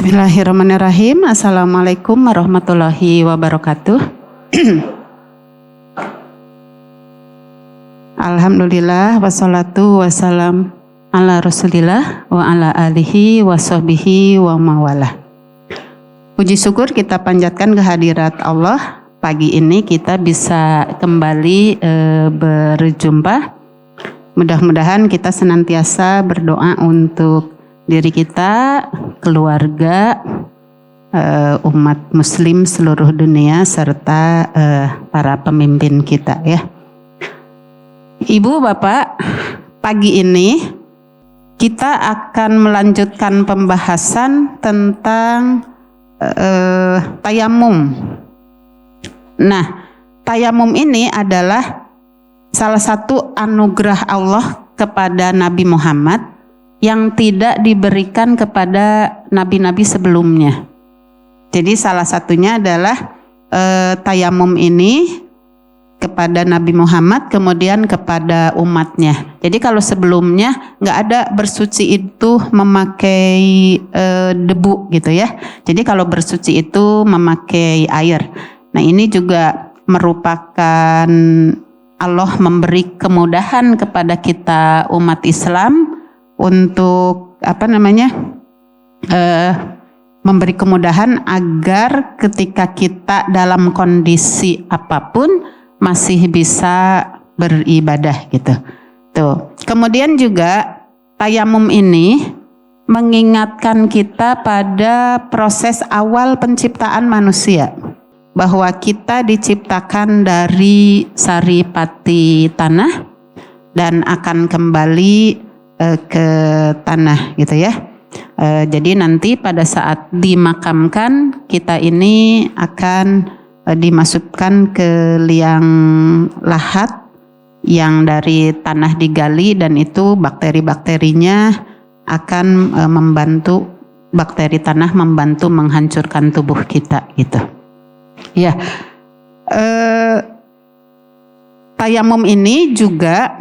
Bismillahirrahmanirrahim. Assalamualaikum warahmatullahi wabarakatuh. Alhamdulillah wassalatu wassalam ala rasulillah wa ala alihi wa sahbihi wa mawalah. Puji syukur kita panjatkan kehadirat Allah. Pagi ini kita bisa kembali berjumpa. Mudah-mudahan kita senantiasa berdoa untuk diri kita, keluarga, umat muslim seluruh dunia, serta para pemimpin kita ya. Ibu, Bapak, pagi ini kita akan melanjutkan pembahasan tentang tayamum. Nah, tayamum ini adalah salah satu anugerah Allah kepada Nabi Muhammad yang tidak diberikan kepada nabi-nabi sebelumnya. Jadi salah satunya adalah tayamum ini kepada Nabi Muhammad, kemudian kepada umatnya. Jadi kalau sebelumnya nggak ada bersuci itu memakai debu gitu ya. Jadi kalau bersuci itu memakai air. Nah, ini juga merupakan Allah memberi kemudahan kepada kita umat Islam untuk memberi kemudahan agar ketika kita dalam kondisi apapun masih bisa beribadah gitu. Tuh. Kemudian juga tayamum ini mengingatkan kita pada proses awal penciptaan manusia, bahwa kita diciptakan dari saripati tanah dan akan kembali ke tanah gitu ya. Jadi nanti pada saat dimakamkan kita ini akan dimasukkan ke liang lahat yang dari tanah digali, dan itu bakteri-bakterinya akan membantu, bakteri tanah membantu menghancurkan tubuh kita gitu. Ya, tayamum ini juga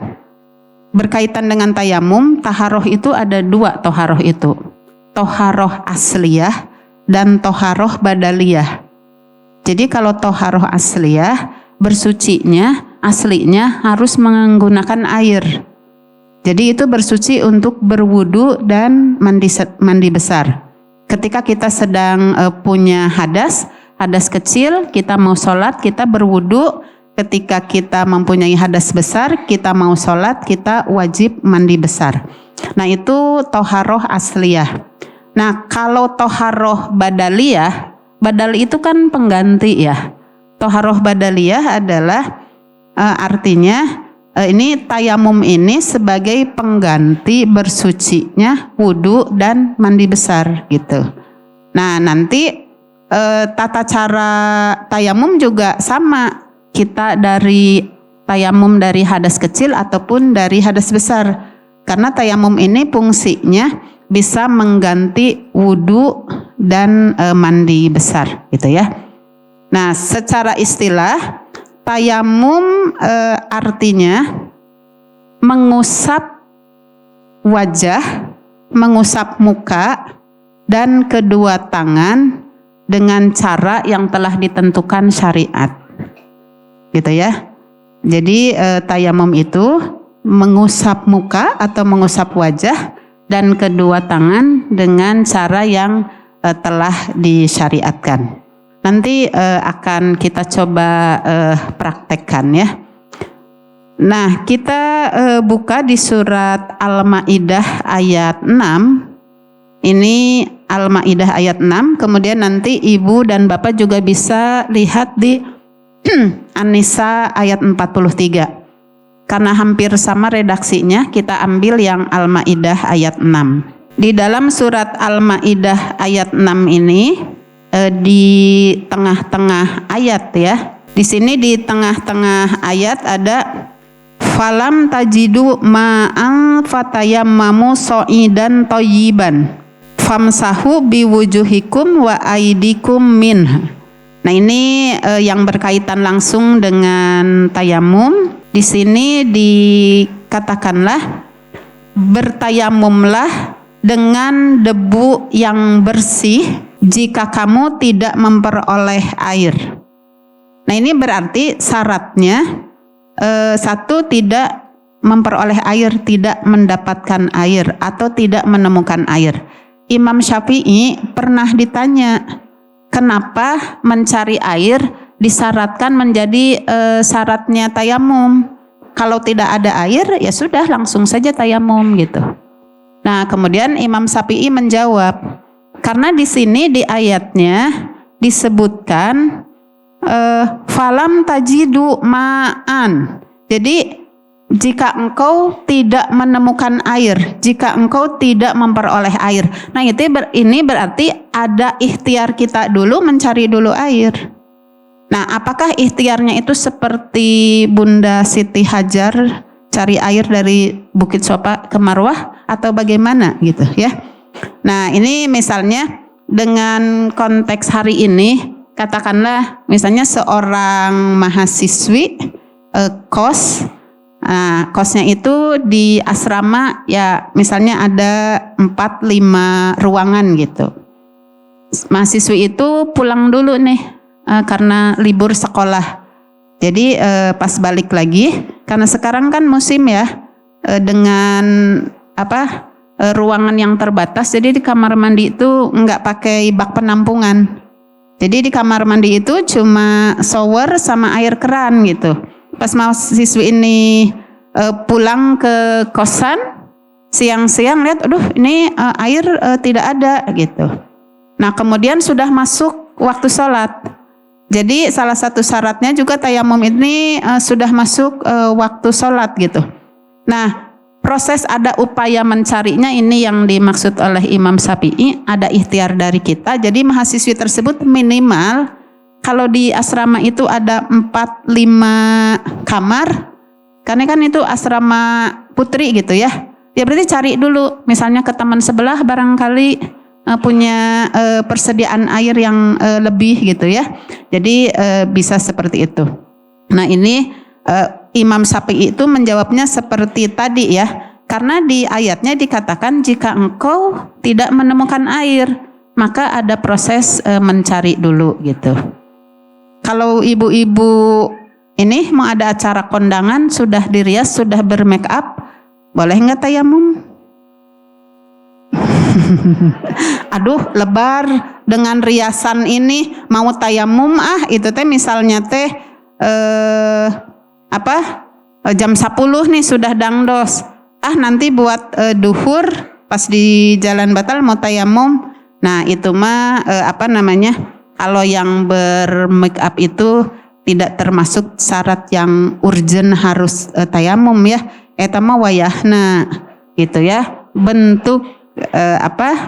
berkaitan dengan tayamum. Taharoh itu ada dua toharoh itu, toharoh asliyah dan toharoh badaliyah. Jadi kalau toharoh asliyah, bersucinya aslinya harus menggunakan air. Jadi itu bersuci untuk berwudu dan mandi besar. Ketika kita sedang punya hadas kecil, kita mau sholat, kita berwudu. Ketika kita mempunyai hadas besar, kita mau sholat, kita wajib mandi besar. Nah, itu toharoh asliyah. Nah, kalau toharoh badaliyah, badal itu kan pengganti ya. Toharoh badaliyah adalah artinya ini tayamum ini sebagai pengganti bersucinya wudu dan mandi besar gitu. Nah, nanti tata cara tayamum juga sama. Kita dari tayamum dari hadas kecil ataupun dari hadas besar. Karena tayamum ini fungsinya bisa mengganti wudu dan mandi besar gitu ya. Nah, secara istilah tayamum artinya mengusap wajah, mengusap muka dan kedua tangan dengan cara yang telah ditentukan syariat. Gitu ya. Jadi tayamum itu mengusap muka atau mengusap wajah dan kedua tangan dengan cara yang telah disyariatkan. Nanti akan kita coba praktekkan ya. Nah, kita buka di surat Al-Maidah ayat 6. Ini Al-Maidah ayat 6, kemudian nanti Ibu dan Bapak juga bisa lihat di An-Nisa ayat 43. Karena hampir sama redaksinya, kita ambil yang Al-Maidah ayat 6. Di dalam surat Al-Maidah ayat 6 ini di tengah-tengah ayat ya. Di sini di tengah-tengah ayat ada falam tajidu ma'an fatayammamu so'idan thayyiban famsahu biwujuhikum wa aidikum minha. Nah, ini yang berkaitan langsung dengan tayamum. Di sini dikatakanlah bertayamumlah dengan debu yang bersih jika kamu tidak memperoleh air. Nah, ini berarti syaratnya satu, tidak memperoleh air, tidak mendapatkan air atau tidak menemukan air. Imam Syafi'i pernah ditanya, kenapa mencari air disyaratkan menjadi syaratnya tayamum? Kalau tidak ada air, ya sudah langsung saja tayamum gitu. Nah, kemudian Imam Syafi'i menjawab, karena di sini di ayatnya disebutkan falam tajidu ma'an. Jadi jika engkau tidak menemukan air, jika engkau tidak memperoleh air. Nah, ini berarti ada ikhtiar kita dulu mencari dulu air. Nah, apakah ikhtiarnya itu seperti Bunda Siti Hajar cari air dari Bukit Sofa ke Marwah atau bagaimana gitu ya? Nah, ini misalnya dengan konteks hari ini, katakanlah misalnya seorang mahasiswi kos. Nah, kosnya itu di asrama ya misalnya ada 4-5 ruangan gitu. Mahasiswi itu pulang dulu nih karena libur sekolah. Jadi pas balik lagi, karena sekarang kan musim ya, dengan ruangan yang terbatas, jadi di kamar mandi itu nggak pakai bak penampungan. Jadi di kamar mandi itu cuma shower sama air keran gitu. Pas mahasiswi ini pulang ke kosan, siang-siang lihat, aduh ini air tidak ada gitu. Nah, kemudian sudah masuk waktu sholat. Jadi salah satu syaratnya juga tayamum ini sudah masuk waktu sholat gitu. Nah, proses ada upaya mencarinya ini yang dimaksud oleh Imam Syafi'i, ada ikhtiar dari kita. Jadi mahasiswi tersebut minimal, kalau di asrama itu ada 4-5 kamar, karena kan itu asrama putri gitu ya. Ya berarti cari dulu, misalnya ke teman sebelah barangkali punya persediaan air yang lebih gitu ya. Jadi bisa seperti itu. Nah, ini Imam Syafi'i itu menjawabnya seperti tadi ya. Karena di ayatnya dikatakan jika engkau tidak menemukan air, maka ada proses mencari dulu gitu. Kalau ibu-ibu ini mau ada acara kondangan, sudah dirias, sudah bermake up, boleh nggak tayamum? Aduh, lebar dengan riasan ini mau tayamum itu teh misalnya teh jam 10 nih sudah dangdos. Nanti buat duhur pas di Jalan Batal mau tayamum. Nah, itu mah kalau yang bermake up itu tidak termasuk syarat yang urgent harus tayamum ya. Eta mah wayahna gitu ya. Bentuk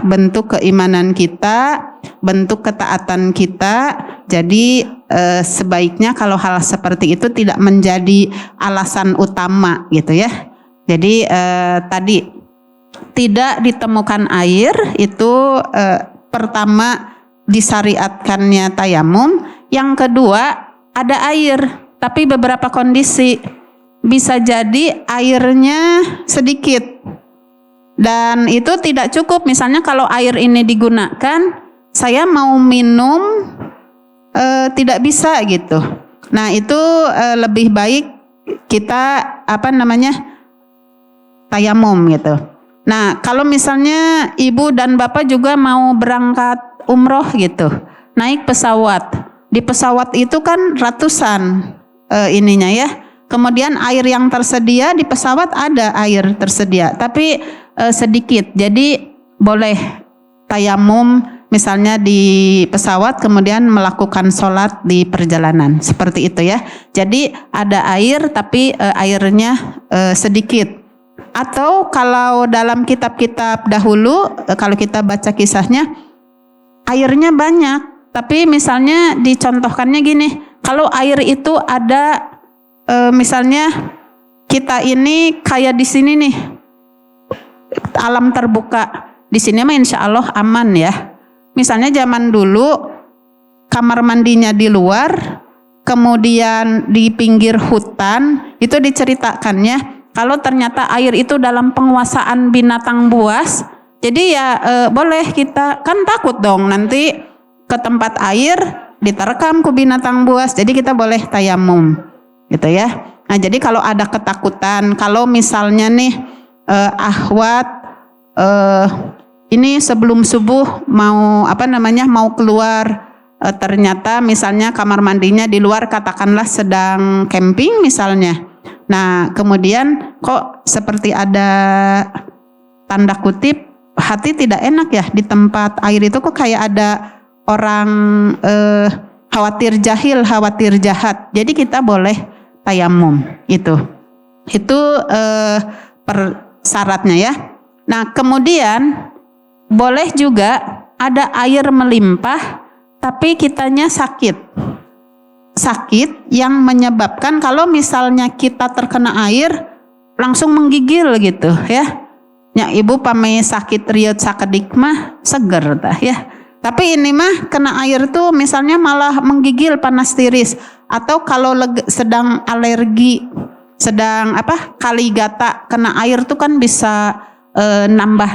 bentuk keimanan kita, bentuk ketaatan kita. Jadi sebaiknya kalau hal seperti itu tidak menjadi alasan utama gitu ya. Jadi tadi tidak ditemukan air itu pertama disyariatkannya tayamum. Yang kedua ada air tapi beberapa kondisi, bisa jadi airnya sedikit dan itu tidak cukup. Misalnya kalau air ini digunakan, saya mau minum tidak bisa gitu. Nah, itu lebih baik kita tayamum gitu. Nah, kalau misalnya ibu dan bapak juga mau berangkat umroh gitu, naik pesawat. Di pesawat itu kan ratusan ininya ya. Kemudian air yang tersedia di pesawat ada air tersedia, tapi sedikit. Jadi boleh tayamum misalnya di pesawat kemudian melakukan sholat di perjalanan. Seperti itu ya. Jadi ada air tapi airnya sedikit. Atau kalau dalam kitab-kitab dahulu, kalau kita baca kisahnya, airnya banyak. Tapi misalnya dicontohkannya gini, kalau air itu ada, misalnya kita ini kayak di sini nih, alam terbuka. Di sini mah insya Allah aman ya. Misalnya zaman dulu, kamar mandinya di luar, kemudian di pinggir hutan, itu diceritakannya, kalau ternyata air itu dalam penguasaan binatang buas, Jadi ya boleh kita, kan takut dong nanti ke tempat air diterkam ku binatang buas. Jadi kita boleh tayamum gitu ya. Nah jadi kalau ada ketakutan, kalau misalnya nih akhwat ini sebelum subuh mau mau keluar, ternyata misalnya kamar mandinya di luar, katakanlah sedang camping misalnya. Nah kemudian kok seperti ada tanda kutip hati tidak enak ya, di tempat air itu kok kayak ada orang khawatir jahil, khawatir jahat. Jadi kita boleh tayamum itu syaratnya ya. Nah kemudian boleh juga ada air melimpah tapi kitanya sakit yang menyebabkan kalau misalnya kita terkena air langsung menggigil gitu ya. Ya ibu pamai sakit riut sakedik mah seger tah ya. Tapi ini mah kena air tuh misalnya malah menggigil, panas tiris, atau kalau sedang alergi, sedang kali gata kena air tuh kan bisa nambah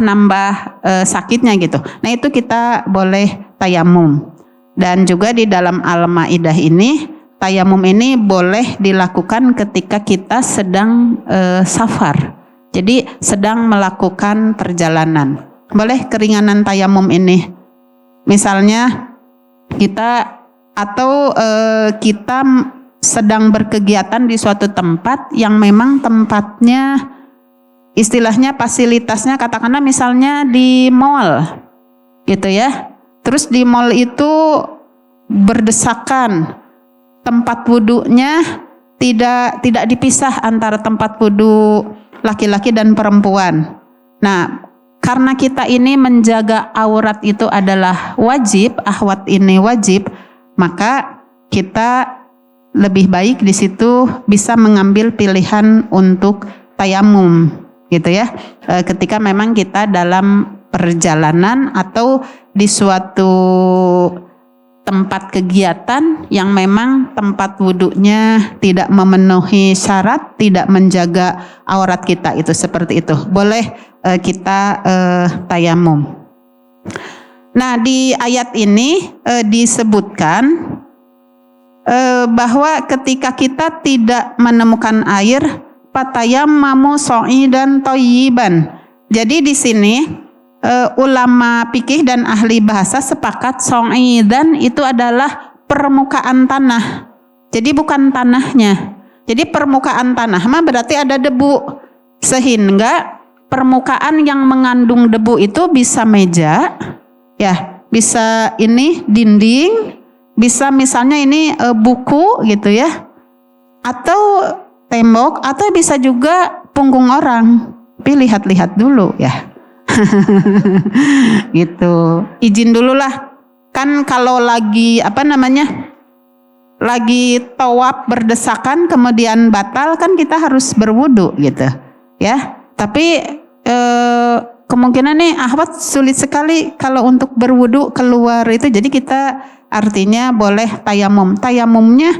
sakitnya gitu. Nah itu kita boleh tayamum. Dan juga di dalam Al-Maidah ini tayamum ini boleh dilakukan ketika kita sedang safar. Jadi sedang melakukan perjalanan. Boleh keringanan tayamum ini. Misalnya kita sedang berkegiatan di suatu tempat yang memang tempatnya istilahnya fasilitasnya katakanlah misalnya di mall gitu ya. Terus di mall itu berdesakan, tempat wudunya tidak dipisah antara tempat wudu laki-laki dan perempuan. Nah, karena kita ini menjaga aurat itu adalah wajib, akhwat ini wajib, maka kita lebih baik di situ bisa mengambil pilihan untuk tayamum gitu ya. Ketika memang kita dalam perjalanan atau di suatu tempat kegiatan yang memang tempat wudhunya tidak memenuhi syarat, tidak menjaga aurat kita, itu seperti itu. Boleh kita tayamum. Nah di ayat ini disebutkan bahwa ketika kita tidak menemukan air, fatayammamu sha'idan thayyiban. Jadi di sini ulama fikih dan ahli bahasa sepakat sha'idan itu adalah permukaan tanah. Jadi bukan tanahnya. Jadi permukaan tanah mah berarti ada debu, sehingga permukaan yang mengandung debu itu bisa meja, ya, bisa ini dinding, bisa misalnya ini buku gitu ya, atau tembok, atau bisa juga punggung orang. Tapi lihat-lihat dulu ya. Gitu. Izin dulu lah. Kan kalau lagi lagi tawaf berdesakan kemudian batal, kan kita harus berwudu gitu. Ya. Tapi kemungkinan nih akhwat sulit sekali kalau untuk berwudu keluar itu. Jadi kita artinya boleh tayamum. Tayamumnya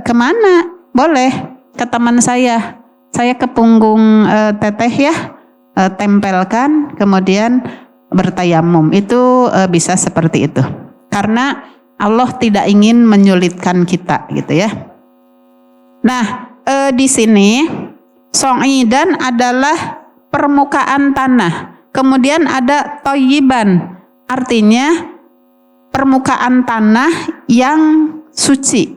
kemana? Boleh ke teman saya ke punggung teteh ya. Tempelkan kemudian bertayamum, itu bisa seperti itu karena Allah tidak ingin menyulitkan kita gitu ya. Nah di sini sha'idan adalah permukaan tanah, kemudian ada thayyiban artinya permukaan tanah yang suci,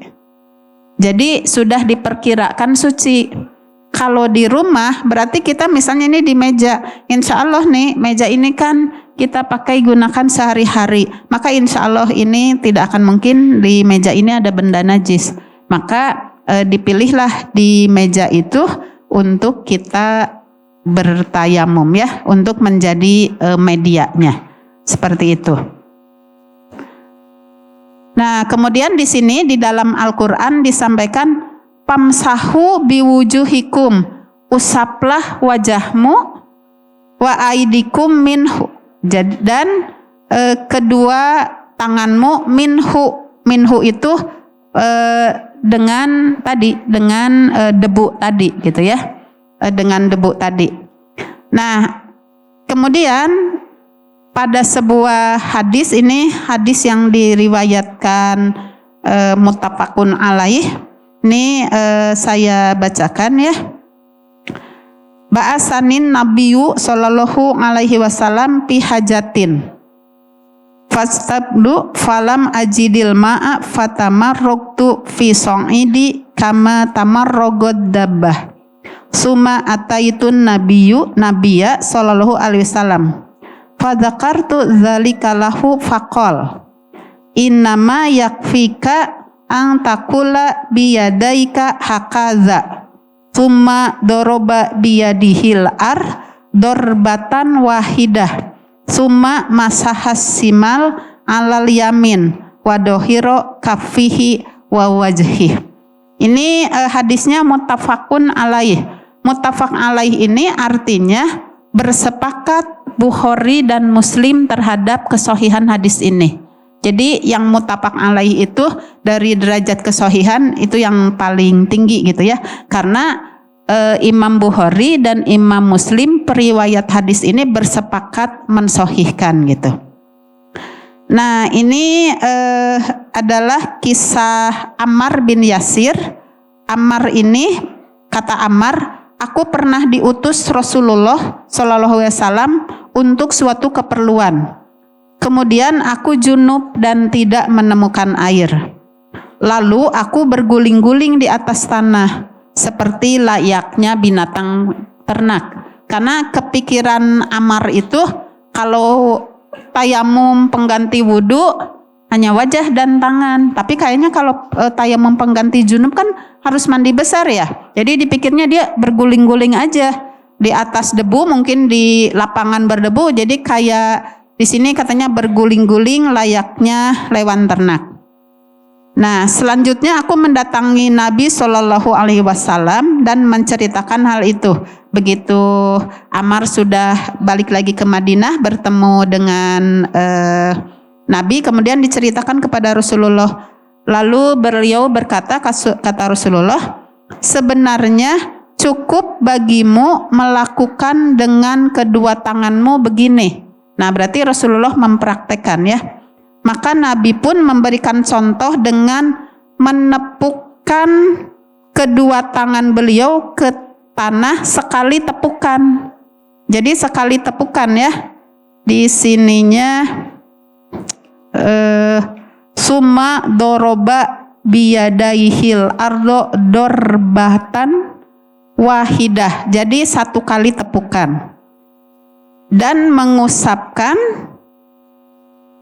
jadi sudah diperkirakan suci. Kalau di rumah berarti kita misalnya ini di meja, insya Allah nih meja ini kan kita pakai gunakan sehari-hari, maka insya Allah ini tidak akan mungkin di meja ini ada benda najis, maka dipilihlah di meja itu untuk kita bertayamum ya, untuk menjadi medianya seperti itu. Nah kemudian di sini di dalam Al-Quran disampaikan famsahu biwujuhikum, usaplah wajahmu, wa aidikum minhu, dan kedua tanganmu minhu itu dengan debu tadi gitu ya, dengan debu tadi. Nah Kemudian pada sebuah hadis, ini hadis yang diriwayatkan muttafaqun alaih. Ini saya bacakan ya. Ba'asanin nabiyyu sallallahu alaihi wasallam fi hajatin. Fastabdu falam ajidil ma'a fatamarraqtu fi sa'idi kama tamarragad dabbah. Suma ataitun nabiyya sallallahu alaihi wasallam. Fadzakartu dzalika lahu faqal innama yakfika an taqula biyadaika hakaza summa doroba biyadihil dorbatan wahidah summa masahas simal alal yamin wadohiro kafihi wa wajhi. Ini hadisnya muttafaqun alaih. Muttafaq alaih ini artinya bersepakat Bukhari dan Muslim terhadap kesohihan hadis ini. Jadi yang muttafaq alaih itu dari derajat kesohihan itu yang paling tinggi gitu ya. Karena Imam Bukhari dan Imam Muslim periwayat hadis ini bersepakat mensohihkan gitu. Nah ini adalah kisah Ammar bin Yasir. Ammar ini, kata Ammar, aku pernah diutus Rasulullah Shallallahu Alaihi Wasallam untuk suatu keperluan. Kemudian aku junub dan tidak menemukan air. Lalu aku berguling-guling di atas tanah seperti layaknya binatang ternak. Karena kepikiran Ammar itu kalau tayamum pengganti wudhu hanya wajah dan tangan. Tapi kayaknya kalau tayamum pengganti junub kan harus mandi besar ya. Jadi dipikirnya dia berguling-guling aja di atas debu, mungkin di lapangan berdebu. Jadi kayak di sini katanya berguling-guling layaknya hewan ternak. Nah, selanjutnya aku mendatangi Nabi Shallallahu Alaihi Wasallam dan menceritakan hal itu. Begitu Ammar sudah balik lagi ke Madinah bertemu dengan Nabi, kemudian diceritakan kepada Rasulullah. Lalu beliau berkata, kata Rasulullah, sebenarnya cukup bagimu melakukan dengan kedua tanganmu begini. Nah, berarti Rasulullah mempraktekkan ya. Maka Nabi pun memberikan contoh dengan menepukkan kedua tangan beliau ke tanah sekali tepukan. Jadi sekali tepukan ya. Di sininya summa doroba biyadaihil ardo dorbatan wahidah. Jadi satu kali tepukan. Dan mengusapkan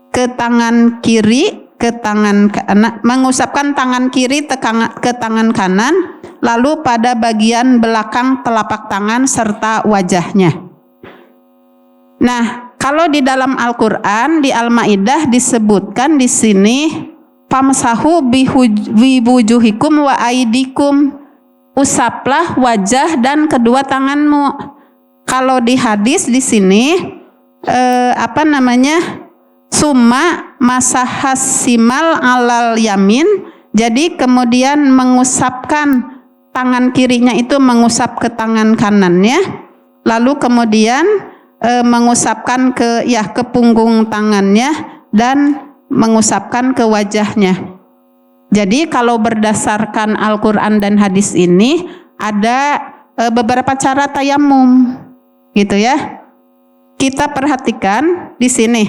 ke tangan kiri, ke tangan kanan, mengusapkan tangan kiri ke tangan kanan, lalu pada bagian belakang telapak tangan serta wajahnya. Nah, kalau di dalam Al-Quran di Al-Maidah disebutkan di sini famsahu biwujuhikum wa aidikum, usaplah wajah dan kedua tanganmu. Kalau di hadis di sini summa masahas simal alal yamin. Jadi kemudian mengusapkan tangan kirinya itu mengusap ke tangan kanannya, lalu kemudian mengusapkan ke punggung tangannya dan mengusapkan ke wajahnya. Jadi kalau berdasarkan Al-Quran dan hadis ini ada beberapa cara tayamum. Gitu ya. Kita perhatikan di sini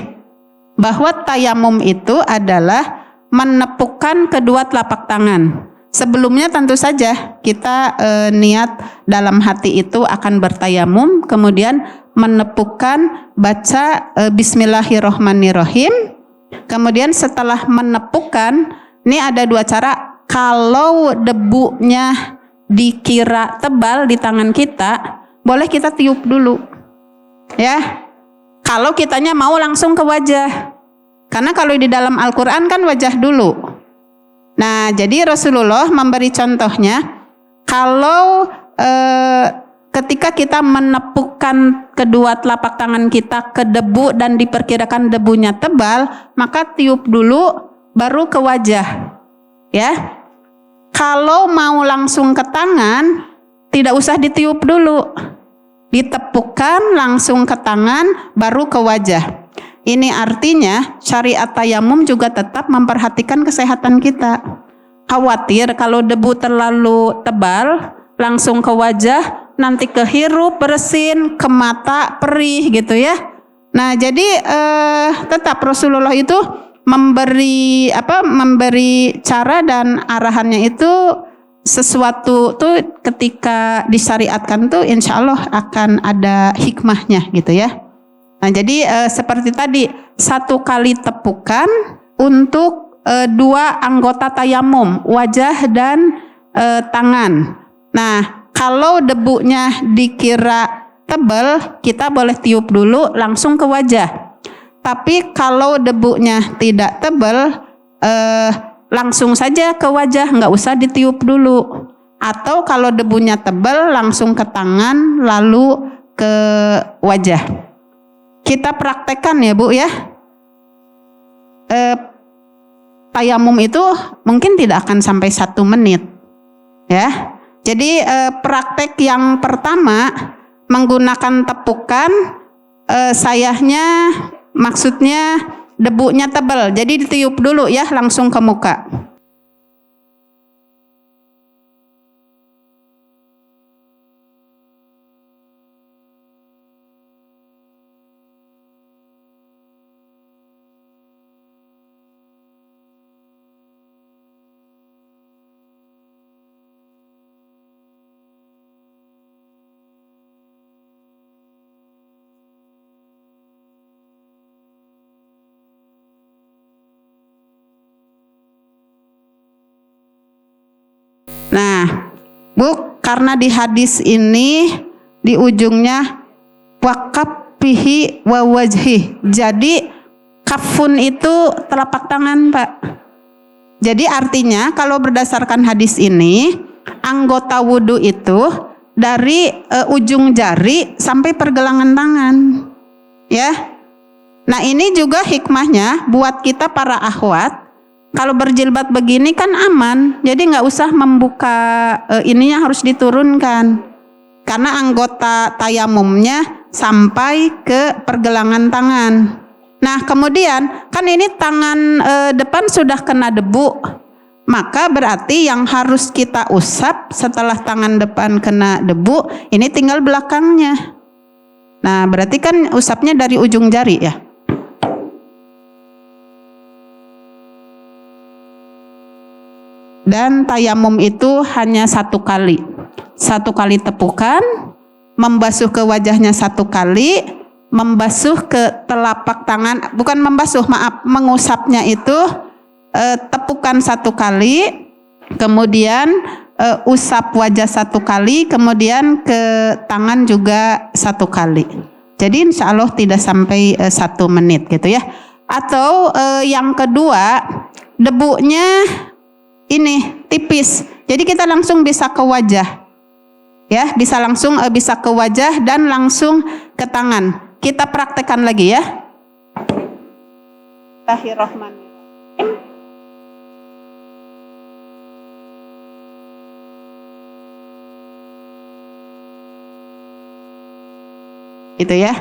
bahwa tayamum itu adalah menepukkan kedua telapak tangan. Sebelumnya tentu saja kita niat dalam hati itu akan bertayamum, kemudian menepukkan, baca Bismillahirrohmanirrohim. Kemudian setelah menepukkan, ini ada dua cara. Kalau debunya dikira tebal di tangan kita, boleh kita tiup dulu, ya. Kalau kitanya mau langsung ke wajah, karena kalau di dalam Al-Quran kan wajah dulu. Nah, jadi Rasulullah memberi contohnya, kalau ketika kita menepukkan kedua telapak tangan kita ke debu dan diperkirakan debunya tebal, maka tiup dulu, baru ke wajah, ya. Kalau mau langsung ke tangan, tidak usah ditiup dulu. ditepukkan langsung ke tangan baru ke wajah. Ini artinya syariat tayamum juga tetap memperhatikan kesehatan kita. Khawatir kalau debu terlalu tebal langsung ke wajah, nanti ke hirup, bersin, ke mata, perih gitu ya. Nah, jadi tetap Rasulullah itu memberi cara dan arahannya itu sesuatu tuh ketika disyariatkan tuh insya Allah akan ada hikmahnya gitu ya. Nah, jadi seperti tadi 1 kali tepukan untuk 2 anggota tayamum, wajah dan tangan. Nah, kalau debunya dikira tebal, kita boleh tiup dulu langsung ke wajah. Tapi kalau debunya tidak tebal, langsung saja ke wajah, nggak usah ditiup dulu. Atau kalau debunya tebal, langsung ke tangan lalu ke wajah. Kita praktekkan ya Bu ya. Tayamum itu mungkin tidak akan sampai 1 menit ya. Jadi praktek yang pertama menggunakan tepukan, sayahnya maksudnya debunya tebal. Jadi ditiup dulu ya langsung ke muka. Nah, Bu, karena di hadis ini di ujungnya wakaf fihi wa wajhi. Jadi kafun itu telapak tangan, Pak. Jadi artinya kalau berdasarkan hadis ini, anggota wudhu itu dari ujung jari sampai pergelangan tangan. Ya. Nah, ini juga hikmahnya buat kita para akhwat. Kalau berjilbab begini kan aman, jadi nggak usah membuka ininya harus diturunkan, karena anggota tayamumnya sampai ke pergelangan tangan. Nah kemudian kan ini tangan depan sudah kena debu, maka berarti yang harus kita usap setelah tangan depan kena debu, ini tinggal belakangnya. Nah berarti kan usapnya dari ujung jari ya. Dan tayamum itu hanya 1 kali. 1 kali tepukan, membasuh ke wajahnya 1 kali, membasuh ke telapak tangan, bukan membasuh, maaf, mengusapnya itu tepukan 1 kali, kemudian usap wajah 1 kali, kemudian ke tangan juga 1 kali. Jadi insya Allah tidak sampai 1 menit gitu ya. Atau yang kedua, debunya ini tipis, jadi kita langsung bisa ke wajah ya, bisa langsung bisa ke wajah dan langsung ke tangan. Kita praktekkan lagi ya. Bismillahirrahmanirrahim. Itu ya.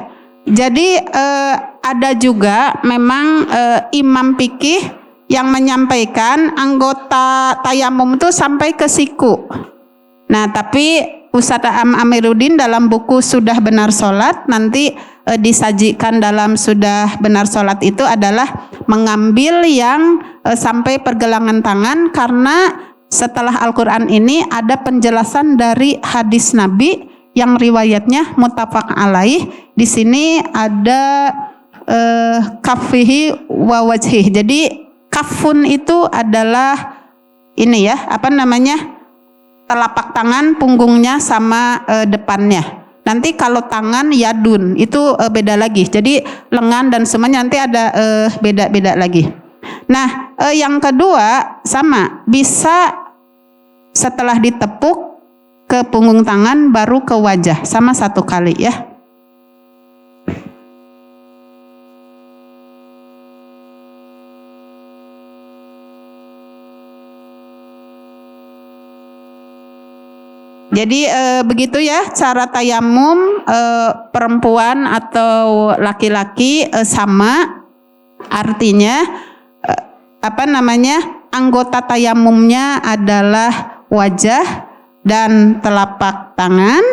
Jadi ada juga memang imam fikih yang menyampaikan anggota tayamum itu sampai ke siku. Nah, tapi Ustadz Amiruddin dalam buku Sudah Benar Sholat nanti disajikan dalam Sudah Benar Sholat itu adalah mengambil yang sampai pergelangan tangan, karena setelah Al-Quran ini ada penjelasan dari hadis Nabi yang riwayatnya muttafaq alaih. Di sini ada kafihi wa wajhi. Jadi kafun itu adalah ini ya, apa namanya, telapak tangan, punggungnya sama depannya. Nanti kalau tangan yadun itu beda lagi. Jadi lengan dan semuanya nanti ada beda-beda lagi. Nah yang kedua sama, bisa setelah ditepuk ke punggung tangan baru ke wajah, sama 1 kali ya. Jadi begitu ya cara tayamum, perempuan atau laki-laki sama, artinya anggota tayamumnya adalah wajah dan telapak tangan,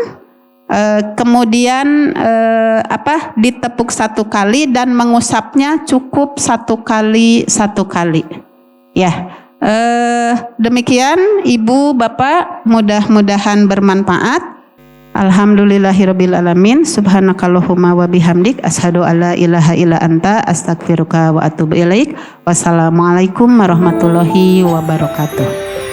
kemudian ditepuk 1 kali dan mengusapnya cukup 1 kali ya. Demikian Ibu Bapak, mudah-mudahan bermanfaat. Alhamdulillahirabbil alamin. Subhanakallahumma wa bihamdik asyhadu alla ilaha illa anta astaghfiruka wa atubu ilaik. Wassalamualaikum warahmatullahi wabarakatuh.